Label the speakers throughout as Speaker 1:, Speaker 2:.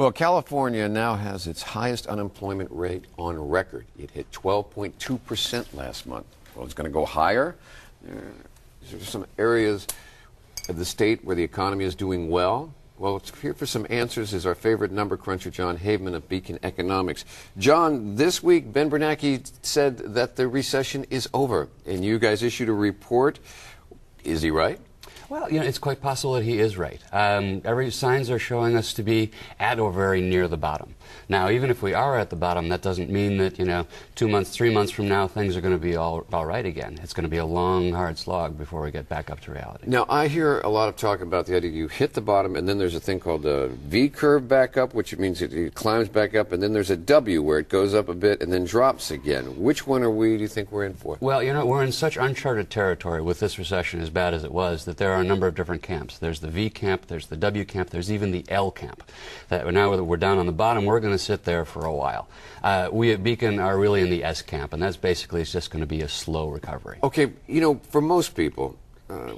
Speaker 1: Well, California now has its highest unemployment rate on record. It hit 12.2% last month. Well, it's going to go higher. There's some areas of the state where the economy is doing well. Well, here for some answers is our favorite number cruncher, John Haveman of Beacon Economics. John, this week, Ben Bernanke said that the recession is over, and you guys issued a report. Is he right?
Speaker 2: Well, it's quite possible that he is right. Every signs are showing us to be at or very near the bottom. Now, even if we are at the bottom, that doesn't mean that, 2 months, 3 months from now, things are going to be all right again. It's going to be a long, hard slog before we get back up to reality.
Speaker 1: Now, I hear a lot of talk about the idea you hit the bottom, and then there's a thing called a V curve back up, which means it climbs back up, and then there's a W where it goes up a bit and then drops again. Which one do you think we're in for?
Speaker 2: Well, we're in such uncharted territory with this recession, as bad as it was, that there are a number of different camps. There's the V camp, there's the W camp, there's even the L camp. Now that we're down on the bottom, we're going to sit there for a while. We at Beacon are really in the S camp, and that's basically just going to be a slow recovery.
Speaker 1: Okay, for most people,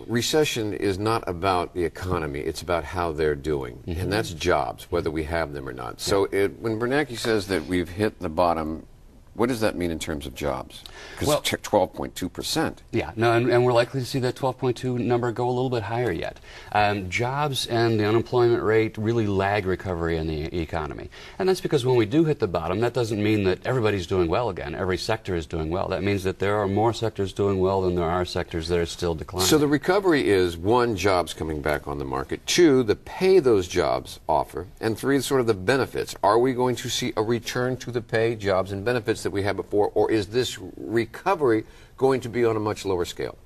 Speaker 1: recession is not about the economy, it's about how they're doing, and that's jobs, whether we have them or not. So when Bernanke says that we've hit the bottom, what does that mean in terms of jobs? Because 12.2%.
Speaker 2: Yeah, no, and we're likely to see that 12.2 number go a little bit higher yet. Jobs and the unemployment rate really lag recovery in the economy. And that's because when we do hit the bottom, that doesn't mean that everybody's doing well again. Every sector is doing well. That means that there are more sectors doing well than there are sectors that are still declining.
Speaker 1: So the recovery is, 1, jobs coming back on the market, 2, the pay those jobs offer, and 3, sort of the benefits. Are we going to see a return to the pay, jobs, and benefits that we had before, or is this recovery going to be on a much lower scale?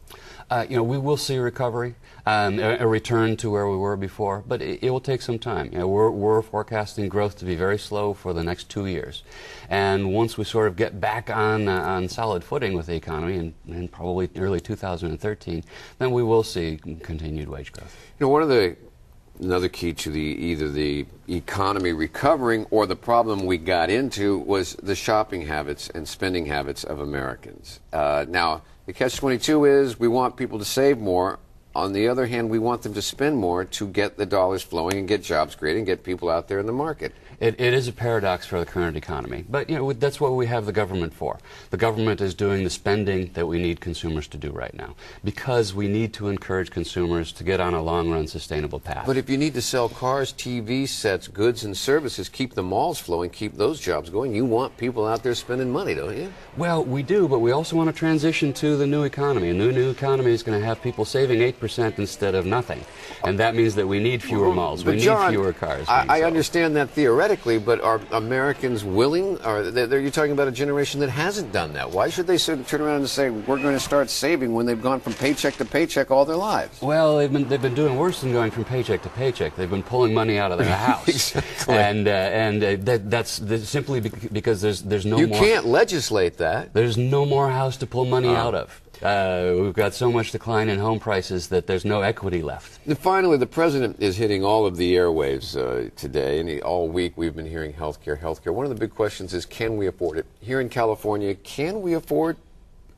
Speaker 2: We will see a recovery, a return to where we were before, but it will take some time. We're forecasting growth to be very slow for the next 2 years. And once we sort of get back on solid footing with the economy in probably early 2013, then we will see continued wage growth.
Speaker 1: Another key to either the economy recovering or the problem we got into was the shopping habits and spending habits of Americans. Now, the catch-22 is we want people to save more. On the other hand, we want them to spend more to get the dollars flowing and get jobs created and get people out there in the market.
Speaker 2: It is a paradox for the current economy, but that's what we have the government for. The government is doing the spending that we need consumers to do right now because we need to encourage consumers to get on a long-run sustainable path.
Speaker 1: But if you need to sell cars, TV sets, goods and services, keep the malls flowing, keep those jobs going, you want people out there spending money, don't you?
Speaker 2: Well, we do, but we also want to transition to the new economy. A new economy is going to have people saving 8% instead of nothing, and that means that we need fewer malls, we need fewer cars.
Speaker 1: I understand that theoretically. But are Americans willing? You're talking about a generation that hasn't done that. Why should they turn around and say we're going to start saving when they've gone from paycheck to paycheck all their lives?
Speaker 2: Well, they've been doing worse than going from paycheck to paycheck. They've been pulling money out of their house,
Speaker 1: exactly.
Speaker 2: and that's simply because there's no more.
Speaker 1: You can't legislate that.
Speaker 2: There's no more house to pull money out of. We've got so much decline in home prices that there's no equity left.
Speaker 1: And finally, the president is hitting all of the airwaves today, and all week we've been hearing healthcare. One of the big questions is, can we afford it? Here in California, can we afford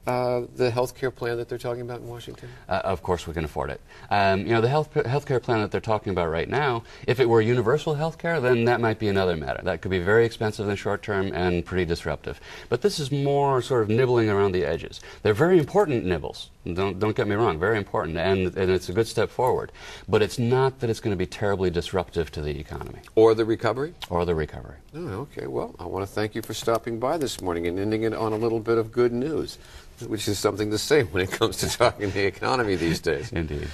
Speaker 1: the health care plan that they're talking about in Washington?
Speaker 2: Of course we can afford it. The health care plan that they're talking about right now, if it were universal health care, then that might be another matter. That could be very expensive in the short term and pretty disruptive. But this is more sort of nibbling around the edges. They're very important nibbles. Don't get me wrong, very important, and it's a good step forward. But it's not that it's going to be terribly disruptive to the economy.
Speaker 1: Or the recovery?
Speaker 2: Or the recovery.
Speaker 1: Oh, okay. Well, I want to thank you for stopping by this morning and ending it on a little bit of good news, which is something to say when it comes to talking the economy these days.
Speaker 2: Indeed.